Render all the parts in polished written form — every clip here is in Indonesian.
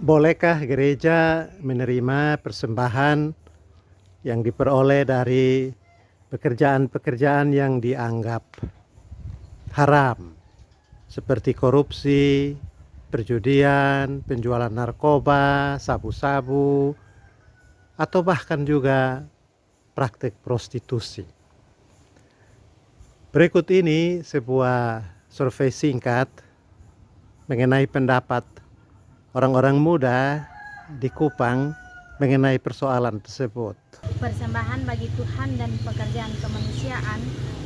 Bolehkah gereja menerima persembahan yang diperoleh dari pekerjaan-pekerjaan yang dianggap haram, seperti korupsi, perjudian, penjualan narkoba, sabu-sabu, atau bahkan juga praktek prostitusi? Berikut ini sebuah survei singkat mengenai pendapat orang-orang muda di Kupang mengenai persoalan tersebut. Persembahan bagi Tuhan dan pekerjaan kemanusiaan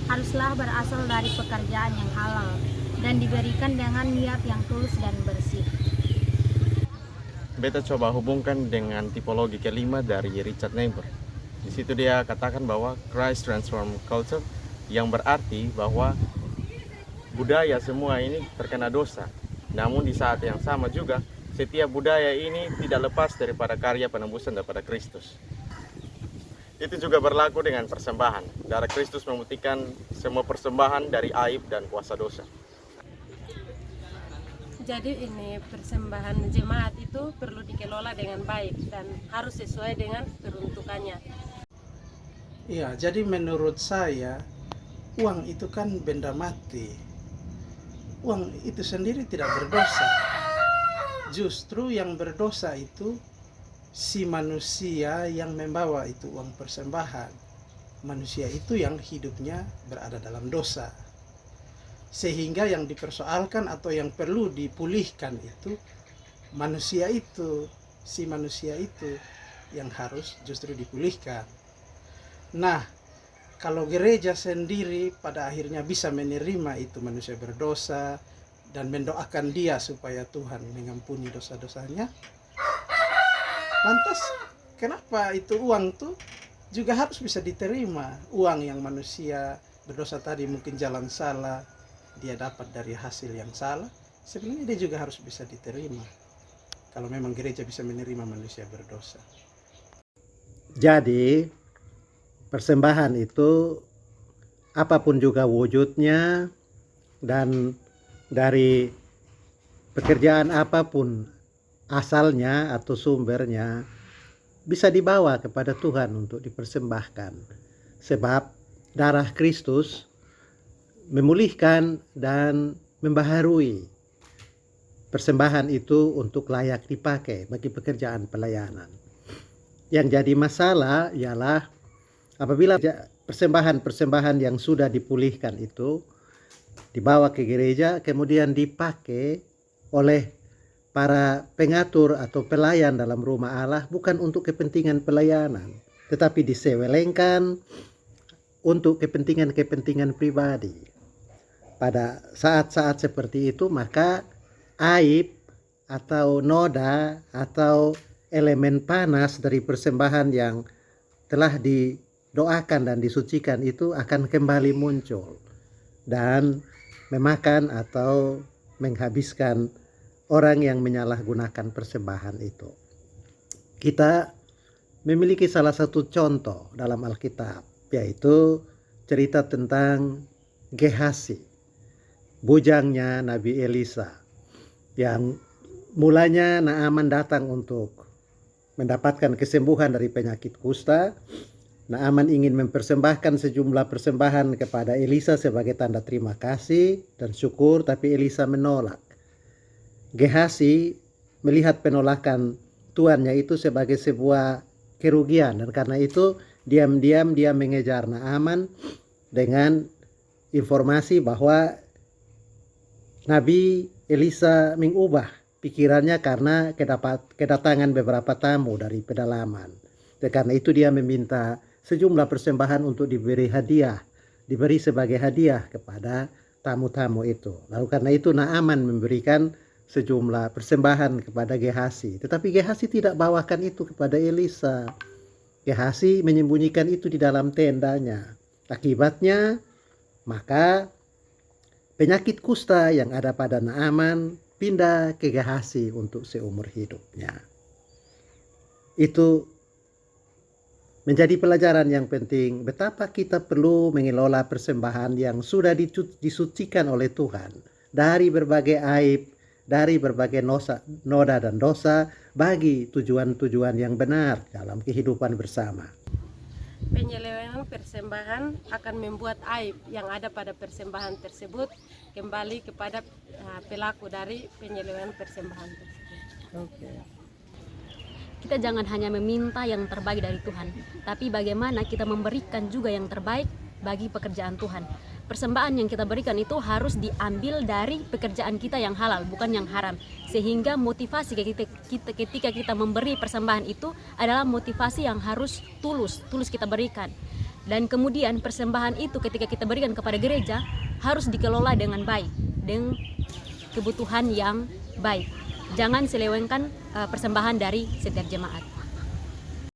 haruslah berasal dari pekerjaan yang halal dan diberikan dengan niat yang tulus dan bersih. Beta coba hubungkan dengan tipologi kelima dari Richard Niebuhr. Di situ dia katakan bahwa Christ transform culture, yang berarti bahwa budaya semua ini terkena dosa. Namun di saat yang sama juga setiap budaya ini tidak lepas daripada karya penebusan daripada Kristus. Itu juga berlaku dengan persembahan. Darah Kristus memutihkan semua persembahan dari aib dan kuasa dosa. Jadi ini persembahan jemaat itu perlu dikelola dengan baik dan harus sesuai dengan peruntukannya. Iya, jadi menurut saya uang itu kan benda mati. Uang itu sendiri tidak berdosa. Justru yang berdosa itu si manusia yang membawa itu uang persembahan. Manusia itu yang hidupnya berada dalam dosa. Sehingga yang dipersoalkan atau yang perlu dipulihkan itu manusia itu, si manusia itu yang harus justru dipulihkan. Nah, kalau gereja sendiri pada akhirnya bisa menerima itu manusia berdosa dan mendoakan dia supaya Tuhan mengampuni dosa-dosanya, lantas kenapa itu uang tuh juga harus bisa diterima? Uang yang manusia berdosa tadi mungkin jalan salah, dia dapat dari hasil yang salah, sebenarnya dia juga harus bisa diterima kalau memang gereja bisa menerima manusia berdosa. Jadi persembahan itu apapun juga wujudnya dan dari pekerjaan apapun asalnya atau sumbernya bisa dibawa kepada Tuhan untuk dipersembahkan, sebab darah Kristus memulihkan dan membaharui persembahan itu untuk layak dipakai bagi pekerjaan pelayanan. Yang jadi masalah ialah apabila persembahan-persembahan yang sudah dipulihkan itu dibawa ke gereja kemudian dipakai oleh para pengatur atau pelayan dalam rumah Allah bukan untuk kepentingan pelayanan, tetapi disewelengkan untuk kepentingan-kepentingan pribadi. Pada saat-saat seperti itu maka aib atau noda atau elemen panas dari persembahan yang telah didoakan dan disucikan itu akan kembali muncul dan memakan atau menghabiskan orang yang menyalahgunakan persembahan itu. Kita memiliki salah satu contoh dalam Alkitab, yaitu cerita tentang Gehasi, bujangnya Nabi Elisa, yang mulanya Naaman datang untuk mendapatkan kesembuhan dari penyakit kusta. Naaman ingin mempersembahkan sejumlah persembahan kepada Elisa sebagai tanda terima kasih dan syukur, tapi Elisa menolak. Gehasi melihat penolakan tuannya itu sebagai sebuah kerugian, dan karena itu diam-diam dia mengejar Naaman dengan informasi bahwa Nabi Elisa mengubah pikirannya karena kedatangan beberapa tamu dari pedalaman. Karena itu dia meminta sejumlah persembahan untuk diberi sebagai hadiah kepada tamu-tamu itu. Lalu karena itu Naaman memberikan sejumlah persembahan kepada Gehasi. Tetapi Gehasi tidak bawakan itu kepada Elisa. Gehasi menyembunyikan itu di dalam tendanya. Akibatnya maka penyakit kusta yang ada pada Naaman pindah ke Gehasi untuk seumur hidupnya. Itu menjadi pelajaran yang penting betapa kita perlu mengelola persembahan yang sudah disucikan oleh Tuhan dari berbagai aib, dari berbagai noda dan dosa bagi tujuan-tujuan yang benar dalam kehidupan bersama. Penyelewengan persembahan akan membuat aib yang ada pada persembahan tersebut kembali kepada pelaku dari penyelewengan persembahan tersebut. Kita jangan hanya meminta yang terbaik dari Tuhan, tapi bagaimana kita memberikan juga yang terbaik bagi pekerjaan Tuhan. Persembahan yang kita berikan itu harus diambil dari pekerjaan kita yang halal, bukan yang haram. Sehingga motivasi ketika kita memberi persembahan itu adalah motivasi yang harus tulus kita berikan. Dan kemudian persembahan itu ketika kita berikan kepada gereja harus dikelola dengan baik, dengan kebutuhan yang baik. Jangan selewengkan persembahan dari setiap jemaat.